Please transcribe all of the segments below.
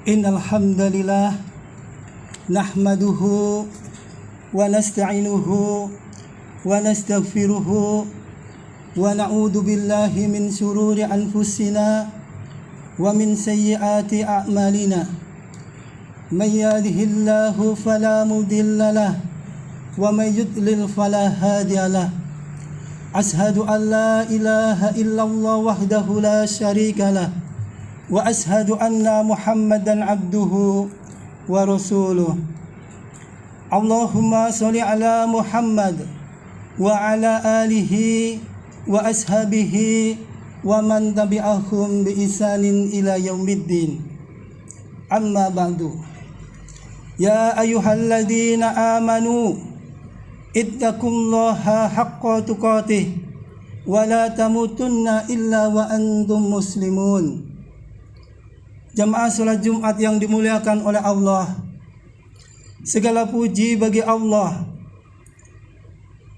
Innal hamdalillah nahmaduhu wa nasta'inuhu wa nastaghfiruhu wa na'udzu billahi min shururi anfusina wa min sayyiati a'malina. May yahdihillahu fala mudilla lahu wa may yudlil fala hadiya lahu. Ashhadu an la ilaha illallah wahdahu la syarika lahu wa ashhadu anna Muhammadan abduhu wa rasuluh. Allahumma sholli ala Muhammad wa ala alihi wa ashabihi wa man tabi'ahum bi ihsanin ila yaumiddin. Amma ba'du. Ya ayyuhalladzina amanu ittaqullaha haqqa tuqatih wa la tamutunna illa wa antum muslimun. Jamaah salat Jumat yang dimuliakan oleh Allah, segala puji bagi Allah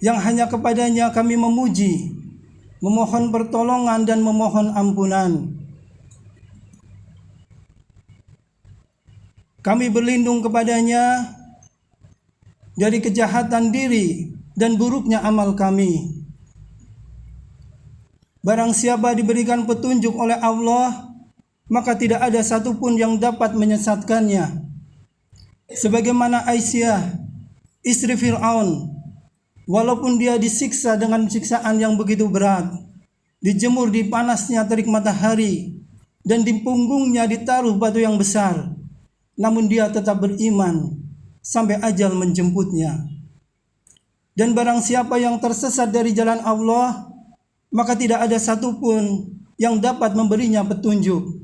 yang hanya kepadanya kami memuji, memohon pertolongan dan memohon ampunan. Kami berlindung kepadanya dari kejahatan diri dan buruknya amal kami. Barang siapa diberikan petunjuk oleh Allah, maka tidak ada satupun yang dapat menyesatkannya. Sebagaimana Aisyah, istri Fir'aun, walaupun dia disiksa dengan siksaan yang begitu berat, dijemur di panasnya terik matahari, dan di punggungnya ditaruh batu yang besar, namun dia tetap beriman sampai ajal menjemputnya. Dan barang siapa yang tersesat dari jalan Allah, maka tidak ada satupun yang dapat memberinya petunjuk.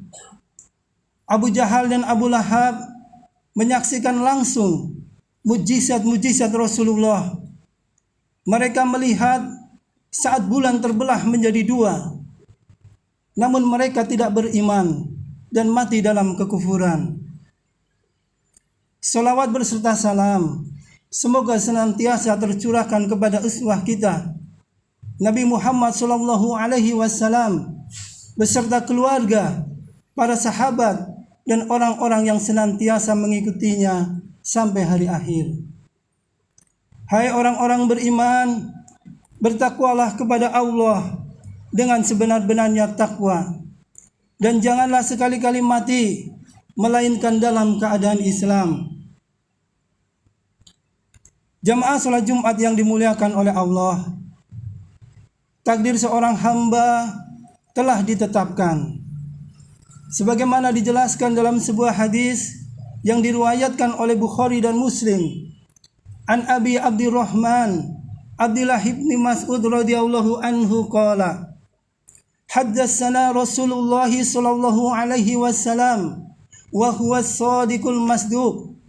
Abu Jahal dan Abu Lahab menyaksikan langsung mujizat-mujizat Rasulullah. Mereka melihat saat bulan terbelah menjadi dua, namun mereka tidak beriman dan mati dalam kekufuran. Salawat berserta salam semoga senantiasa tercurahkan kepada uswah kita, Nabi Muhammad SAW, beserta keluarga, para sahabat, dan orang-orang yang senantiasa mengikutinya sampai hari akhir. Hai orang-orang beriman, bertakwalah kepada Allah dengan sebenar-benarnya takwa, dan janganlah sekali-kali mati melainkan dalam keadaan Islam. Jamaah salat Jumat yang dimuliakan oleh Allah, takdir seorang hamba telah ditetapkan. Sebagaimana dijelaskan dalam sebuah hadis yang diriwayatkan oleh Bukhari dan Muslim, an Abi Abdurrahman Abdullah bin Mas'ud radhiyallahu anhu qala, haddatsana Rasulullah sallallahu alaihi wasallam wa huwa as-sadiqul masduq,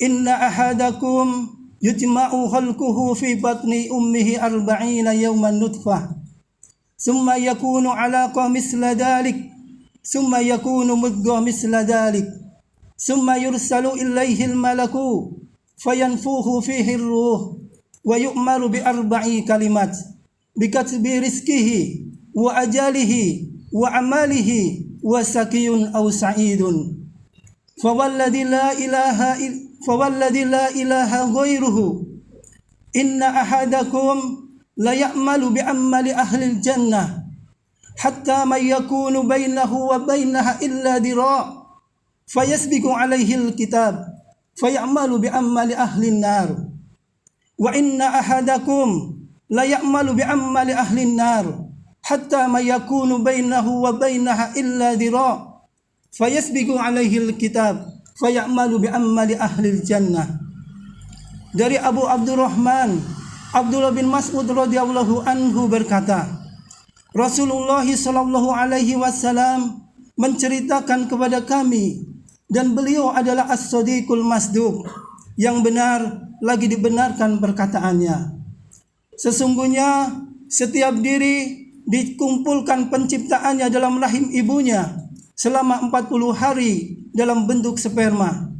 inna ahadakum yujma'u khalquhu fi batni ummihi 40 yawman nutfah, summa yakunu alaqa misla dhalik, summa yakunu mudghah misla dhalik, summa yursalu ilaihi al-malaku fayanfuhu fihi ar-ruh wa yu'maru bi 4 kalimat bi katbi rizqihi wa ajalihi wa amalihi wa sakiyun aw sa'idun fawalladhi la ilaha ghairuhu inna ahadakum la ya'malu bi amali ahli al-jannah hatta ma yakunu bainahu wa bainaha illa dira' fayasbiqu alaihi al-kitab fayamalu bi amali ahli an-nar wa inna ahadakum la ya'malu bi amali ahli an-nar hatta ma yakunu bainahu wa bainaha illa dira' fayasbiqu alaihi al-kitab fayamalu bi amali ahli al-jannah. Dari Abu Abdurrahman Abdullah bin Mas'ud radhiyallahu anhu berkata, Rasulullah sallallahu alaihi wasallam menceritakan kepada kami, dan beliau adalah as-sadiqul masduq, yang benar lagi dibenarkan perkataannya. Sesungguhnya setiap diri dikumpulkan penciptaannya dalam rahim ibunya selama 40 hari dalam bentuk sperma,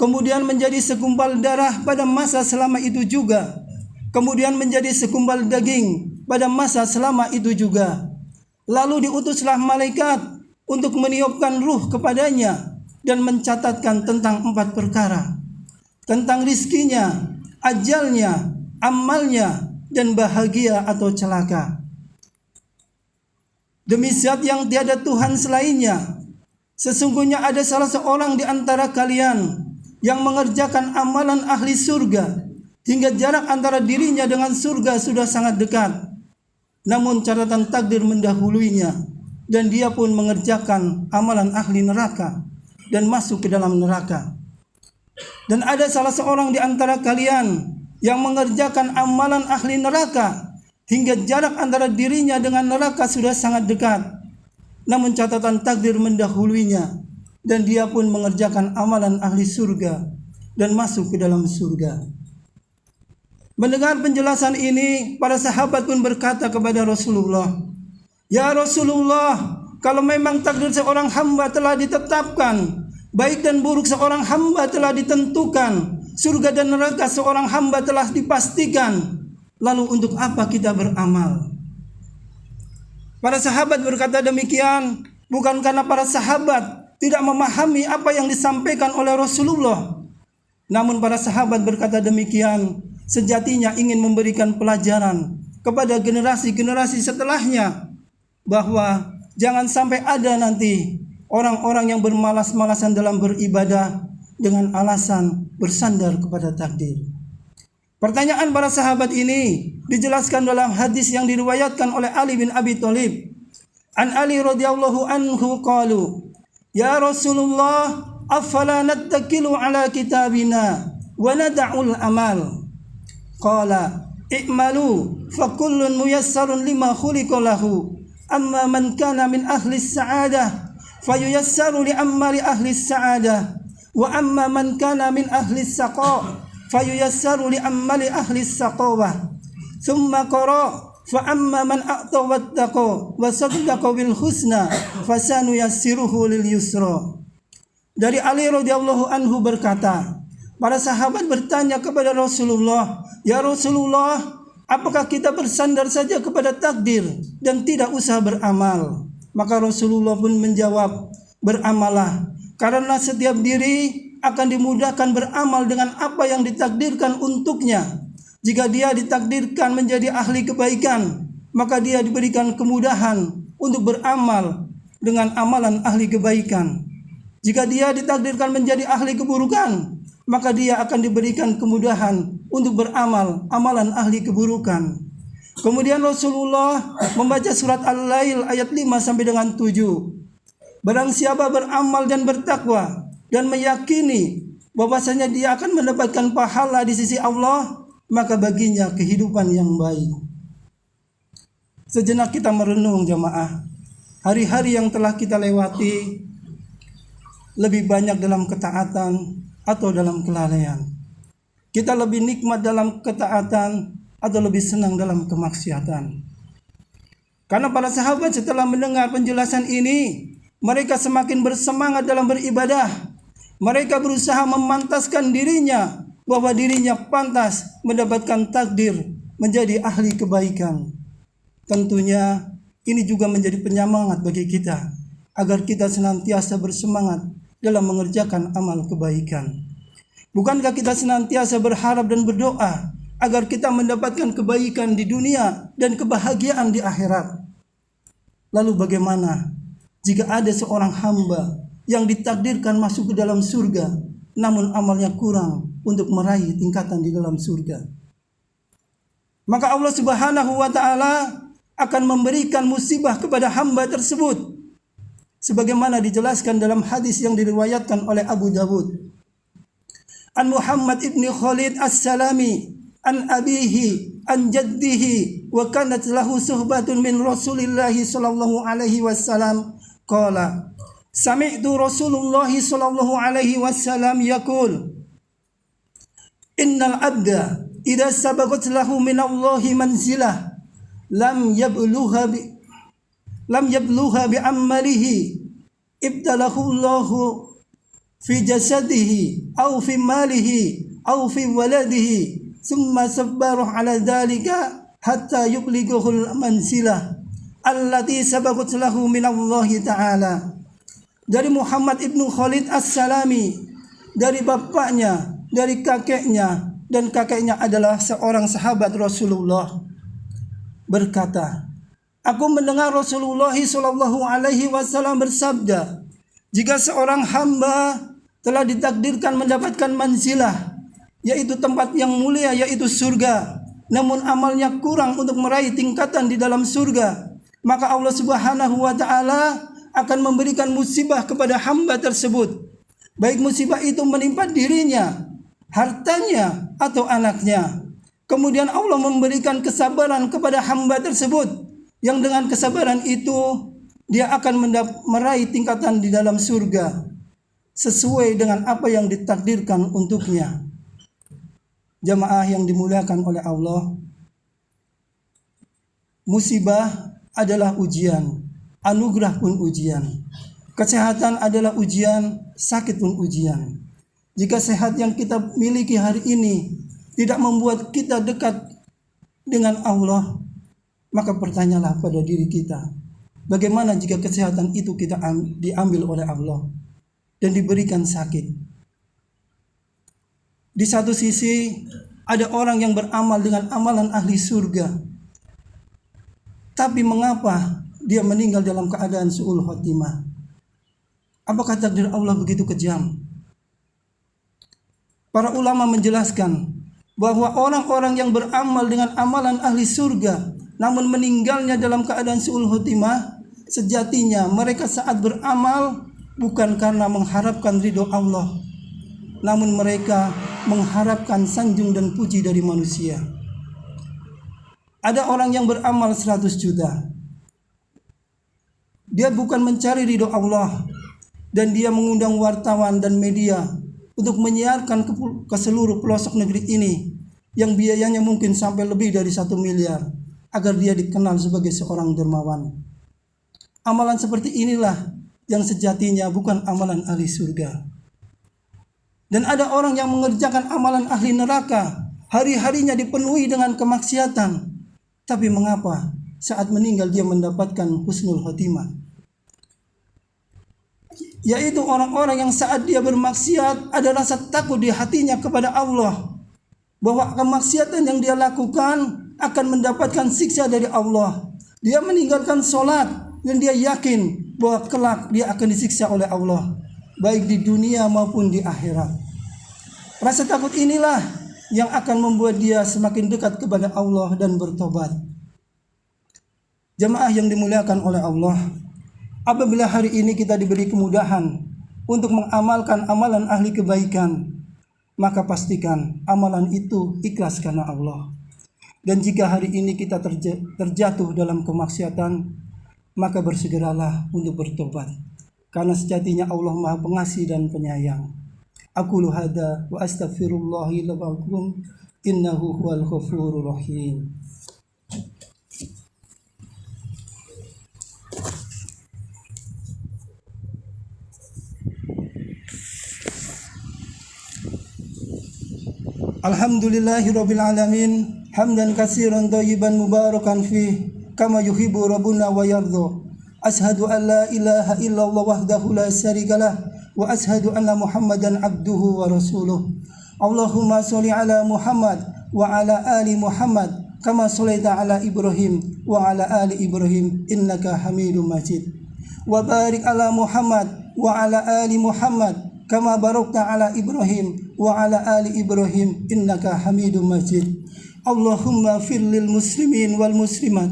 kemudian menjadi segumpal darah pada masa selama itu juga, kemudian menjadi segumpal daging pada masa selama itu juga. Lalu diutuslah malaikat untuk meniupkan ruh kepadanya dan mencatatkan tentang 4 perkara, tentang rizkinya, ajalnya, amalnya, dan bahagia atau celaka. Demi zat yang tiada Tuhan selainnya, sesungguhnya ada salah seorang di antara kalian yang mengerjakan amalan ahli surga hingga jarak antara dirinya dengan surga sudah sangat dekat. Namun catatan takdir mendahuluinya dan dia pun mengerjakan amalan ahli neraka dan masuk ke dalam neraka. Dan ada salah seorang di antara kalian yang mengerjakan amalan ahli neraka hingga jarak antara dirinya dengan neraka sudah sangat dekat. Namun catatan takdir mendahuluinya dan dia pun mengerjakan amalan ahli surga dan masuk ke dalam surga. Mendengar penjelasan ini, para sahabat pun berkata kepada Rasulullah, "Ya Rasulullah, kalau memang takdir seorang hamba telah ditetapkan, baik dan buruk seorang hamba telah ditentukan, surga dan neraka seorang hamba telah dipastikan, lalu untuk apa kita beramal?" Para sahabat berkata demikian bukan karena para sahabat tidak memahami apa yang disampaikan oleh Rasulullah. Namun para sahabat berkata demikian sejatinya ingin memberikan pelajaran kepada generasi-generasi setelahnya, bahwa jangan sampai ada nanti orang-orang yang bermalas-malasan dalam beribadah dengan alasan bersandar kepada takdir. Pertanyaan para sahabat ini dijelaskan dalam hadis yang diriwayatkan oleh Ali bin Abi Thalib. An Ali radhiyallahu anhu qalu, "Ya Rasulullah, afala nattakilu ala kitabina wa nad'ul amal?" Qala, "I'malu fa kullun muyassarun lima khuliqa lahu. Amma man kana min ahli as-sa'adah fayuyassaru li amali ahli as-sa'adah, wa amma man kana min ahli as-saqa fayuyassaru li amali ahli as-saqawah." Thumma qara, "Fa amma man a'ta wattaqa wa saddaqa bil husna fasanuyassiruhu lil yusra." Dari Ali radhiyallahu anhu berkata, para sahabat bertanya kepada Rasulullah, "Ya Rasulullah, apakah kita bersandar saja kepada takdir dan tidak usah beramal?" Maka Rasulullah pun menjawab, "Beramalah, karena setiap diri akan dimudahkan beramal dengan apa yang ditakdirkan untuknya. Jika dia ditakdirkan menjadi ahli kebaikan, maka dia diberikan kemudahan untuk beramal dengan amalan ahli kebaikan. Jika dia ditakdirkan menjadi ahli keburukan, maka dia akan diberikan kemudahan untuk beramal amalan ahli keburukan." Kemudian Rasulullah membaca surat Al-Lail ayat 5 sampai dengan 7. Barang siapa beramal dan bertakwa dan meyakini bahwasanya dia akan mendapatkan pahala di sisi Allah, maka baginya kehidupan yang baik. Sejenak kita merenung jamaah, hari-hari yang telah kita lewati lebih banyak dalam ketaatan atau dalam kelalaian. Kita lebih nikmat dalam ketaatan atau lebih senang dalam kemaksiatan. Karena para sahabat setelah mendengar penjelasan ini, mereka semakin bersemangat dalam beribadah. Mereka berusaha memantaskan dirinya bahwa dirinya pantas mendapatkan takdir menjadi ahli kebaikan. Tentunya ini juga menjadi penyemangat bagi kita agar kita senantiasa bersemangat dalam mengerjakan amal kebaikan. Bukankah kita senantiasa berharap dan berdoa agar kita mendapatkan kebaikan di dunia dan kebahagiaan di akhirat? Lalu bagaimana jika ada seorang hamba yang ditakdirkan masuk ke dalam surga, namun amalnya kurang untuk meraih tingkatan di dalam surga? Maka Allah Subhanahu wa ta'ala akan memberikan musibah kepada hamba tersebut, sebagaimana dijelaskan dalam hadis yang diriwayatkan oleh Abu Dawud. An Muhammad ibni Khalid as-Salami an abihi an jaddihi wa kanat lahu suhbatun min Rasulillah sallallahu alaihi wasallam qala sami'tu Rasulullah sallallahu alaihi wasallam yaqul innal abda idza sabaqat lahu min Allahi manzilah lam yablugha bi amalihi ibtalahu Allahu fi jasadihi aw fi malihi aw fi waladihi thumma sabbaru ala dhalika hatta yublighul manzilah allati sabaqat lahu min Allah ta'ala dari Muhammad ibnu Khalid As-Salami, dari bapaknya, dari kakeknya, dan kakeknya adalah seorang sahabat Rasulullah, berkata, aku mendengar Rasulullah sallallahu alaihi wasallam bersabda, jika seorang hamba telah ditakdirkan mendapatkan manzilah, yaitu tempat yang mulia, yaitu surga, namun amalnya kurang untuk meraih tingkatan di dalam surga, maka Allah Subhanahu wa taala akan memberikan musibah kepada hamba tersebut, baik musibah itu menimpa dirinya, hartanya, atau anaknya. Kemudian Allah memberikan kesabaran kepada hamba tersebut, yang dengan kesabaran itu dia akan meraih tingkatan di dalam surga sesuai dengan apa yang ditakdirkan untuknya. Jamaah yang dimuliakan oleh Allah, musibah adalah ujian, anugerah pun ujian. Kesehatan adalah ujian, sakit pun ujian. Jika sehat yang kita miliki hari ini tidak membuat kita dekat dengan Allah, maka bertanyalah pada diri kita, bagaimana jika kesehatan itu kita diambil oleh Allah dan diberikan sakit? Di satu sisi ada orang yang beramal dengan amalan ahli surga, tapi mengapa dia meninggal dalam keadaan su'ul khotimah? Apakah takdir Allah begitu kejam? Para ulama menjelaskan bahwa orang-orang yang beramal dengan amalan ahli surga namun meninggalnya dalam keadaan su'ul khotimah, sejatinya mereka saat beramal bukan karena mengharapkan ridho Allah, namun mereka mengharapkan sanjung dan puji dari manusia. Ada orang yang beramal 100 juta. Dia bukan mencari ridho Allah, dan dia mengundang wartawan dan media untuk menyiarkan ke seluruh pelosok negeri ini yang biayanya mungkin sampai lebih dari 1 miliar agar dia dikenal sebagai seorang dermawan. Amalan seperti inilah yang sejatinya bukan amalan ahli surga. Dan ada orang yang mengerjakan amalan ahli neraka, hari-harinya dipenuhi dengan kemaksiatan, tapi mengapa saat meninggal dia mendapatkan husnul khotimah? Yaitu orang-orang yang saat dia bermaksiat ada rasa takut di hatinya kepada Allah, bahwa kemaksiatan yang dia lakukan akan mendapatkan siksa dari Allah. Dia meninggalkan sholat dan dia yakin bahwa kelak dia akan disiksa oleh Allah, baik di dunia maupun di akhirat. Rasa takut inilah yang akan membuat dia semakin dekat kepada Allah dan bertobat. Jamaah yang dimuliakan oleh Allah, apabila hari ini kita diberi kemudahan untuk mengamalkan amalan ahli kebaikan, maka pastikan amalan itu ikhlas karena Allah. Dan jika hari ini kita terjatuh dalam kemaksiatan, maka bersegeralah untuk bertobat, karena sejatinya Allah Maha Pengasih dan Penyayang. Aqulu hadza wa astaghfirullahi li wa lakum innahu huwal ghafurur rahim. Alhamdulillahirabbil alamin, hamdan katsiran thayyiban mubarakan fi kama yuhibbu rabbuna wa yardha. Ashhadu an la ilaha illallah wahdahu la syarikalah wa ashhadu anna Muhammadan abduhu wa rasuluh. Allahumma sholli ala Muhammad wa ala ali Muhammad kama sholaita ala Ibrahim wa ala ali Ibrahim innaka Hamidum Majid. Wa barik ala Muhammad wa ala ali Muhammad kama barakta ala Ibrahim wa ala ali Ibrahim innaka Hamidum Majid. Allahumma fir lil muslimin wal muslimat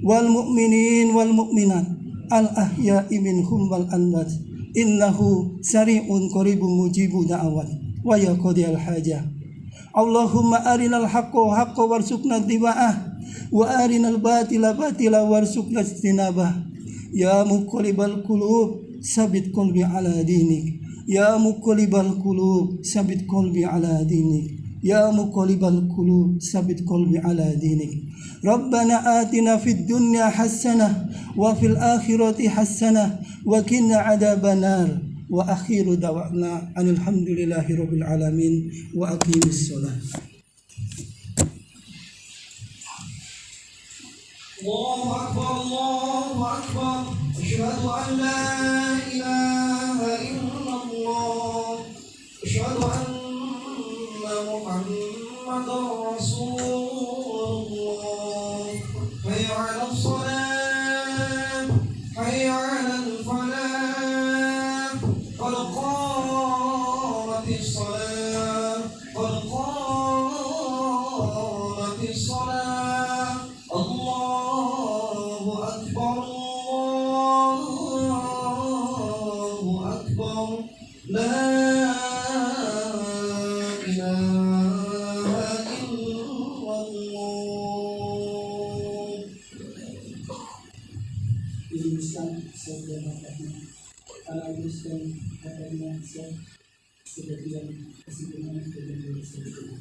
wal mu'minin wal mu'minat al ahya'i minhum wal amwat innahu sari'un qaribun mujibu da'awat wa yaqdiyal hajah. Allahumma arinal haqqo haqqo warzuqna ittiba'ah wa arinal batila batila warzuqna ijtinabah. Ya muqallibal qulub sabit qalbi ala dinik. Ya muqallibal qulub sabit qalbi ala dinik. Ya muqallibal qulub sabit qalbi ala dinik. Rabbana atina fid dunya hasanah wa fil akhirati hasanah wa qina adzabannar. Wa akhiru da'wana alhamdulillahi rabbil alamin wa aqimis shalah. Allahu akbar, Allahu akbar. Asyhadu an la ilaha رسول الله. حي على الصلاة حي على الفلاح قد قامت الصلاة قد قامت الصلاة الله أكبر الله أكبر لا إله إلا الله. Dirumuskan saudara katanya, alhamdulillah katanya sebagian kesimpulan dari saudara.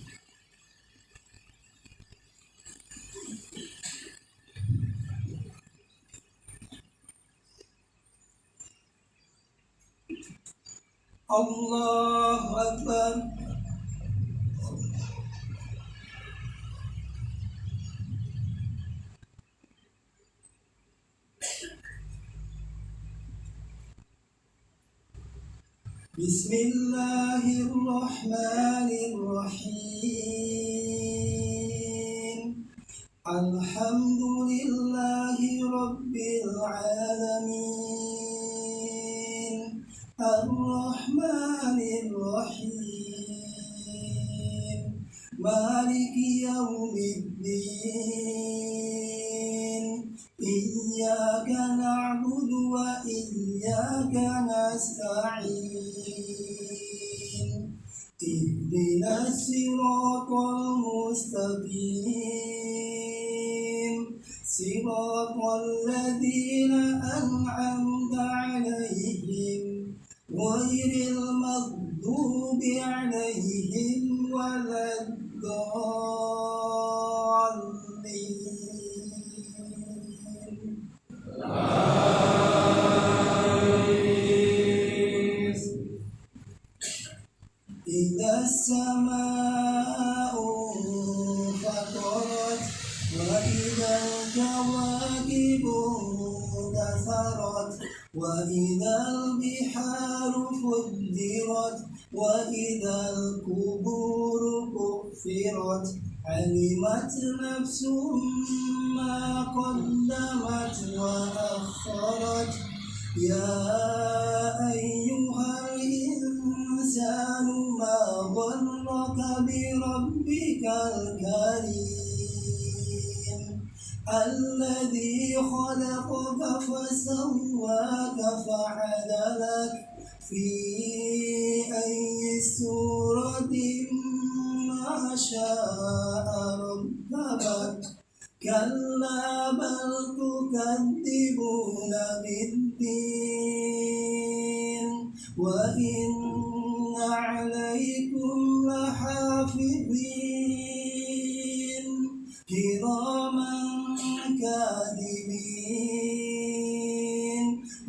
Allahu Akbar. Bismillahirrahmanirrahim. Alhamdulillahi Rabbil Alamin. Ar-Rahmanir-Rahim. Maliki Yawmiddin. Iyyaka na'budu wa iyyaka nasta'in. Ihdinas siratal mustaqim. Siratal ladzina an'amta 'alaihim ghairil maghdubi 'alaihim waladdallin. Idza as-samaa'u fatarat wa idza al-kawakibu intasarat wa idza al-biharu fujjirat wa idza al-quburu bu'thirat alimat nafsum ma qaddamat wa akharat. Ya ayyuhal insanu ma gharraka bi rabbikal karim alladhi khalaqaka fasawwaka fa'adalak fi ayyi suratin ma sha'a rabbak. Kalla bal tukadzibuna biddin wa inna 'alaikum lahafidhin kiraman katibin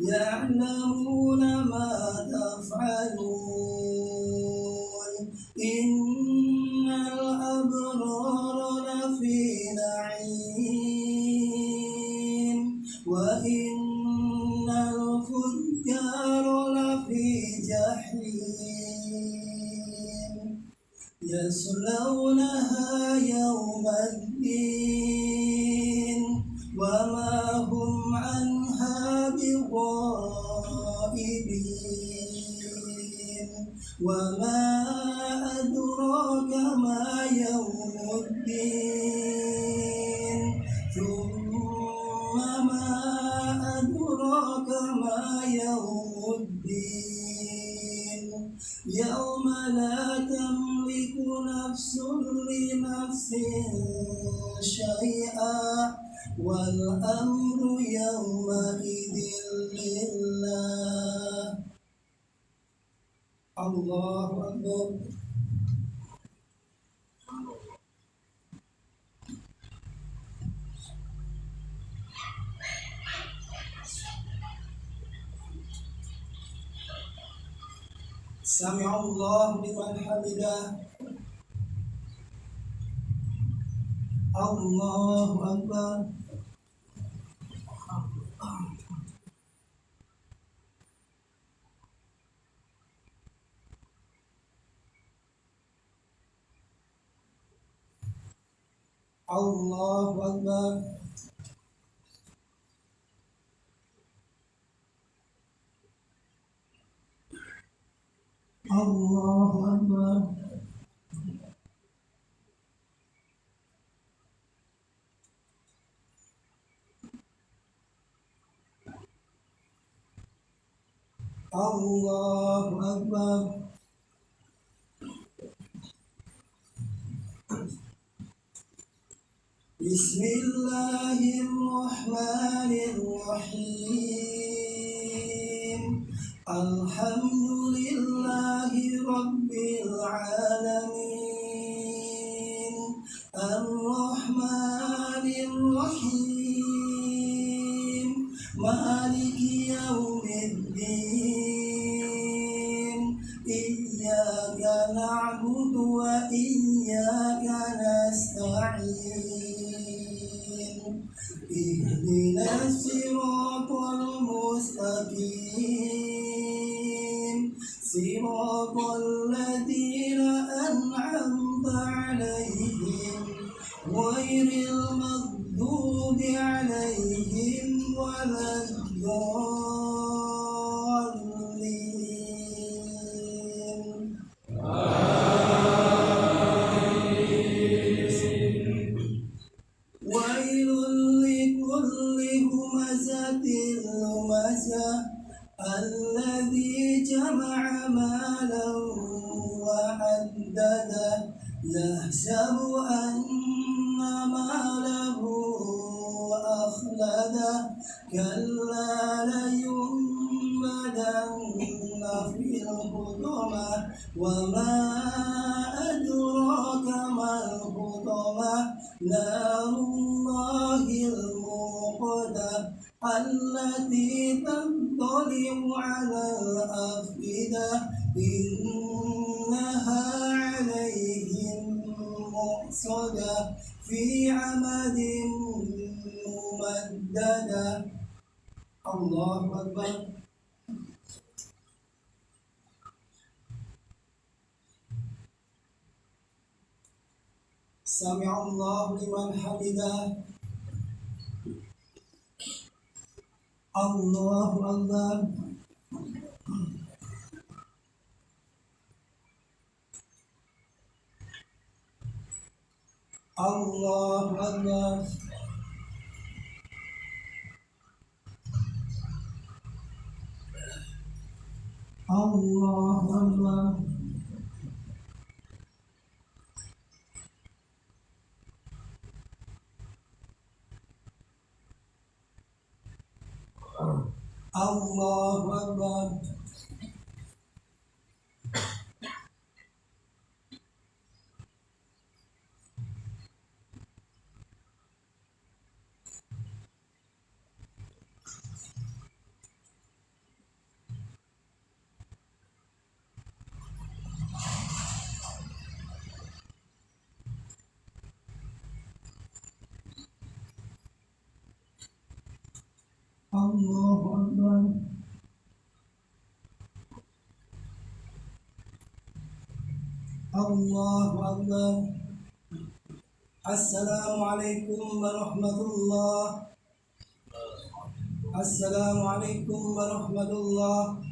ya'lamuna ma taf'alun. Innal abrara lafi na'im wa innal fujjara lafi jahim yaslawnaha yawmaddin wa ma hum 'anha bighaibin wa ma adraka ma yawmuddin thumma ma adraka ma yawmuddin yawma la tamliku nafsun li nafsin syai'a wal amru yawma idzin lillah. Allahu Akbar. Sami'allahu liman hamidah. Allahu Akbar. Allahu Akbar. Allahu Akbar. Allahu Akbar. Bismillahirrahmanirrahim. Alhamdulillahi Rabbil Alamin. Ar-Rahmanir-Rahim. Maliki yaumiddin. Iyyaka na'budu wa iyyaka nasta'in. Ihdinas siratal mustaqim. Siratal ladzina an'amta 'alaihim ghairil maghdubi 'alaihim waladdallin. Wailul likulli humazatin lumazah alladzi jama'a malan wa 'addadah yahsabu anna malahu akhladah kalla layunbadanna fil hutamah wa ma adraka mal hutamah narullahil muqadah allati tattali'u 'alal afidah innaha 'alaihim mu'sadah fi 'amadin mumaddadah. Allahu Akbar. Sami'allahu liman hamidah. Allahu Akbar. Allahu Akbar. Allahu Akbar. Allahu Akbar. Allahu Akbar. Allahu Akbar. Assalamualaikum warahmatullahi. Assalamualaikum warahmatullahi.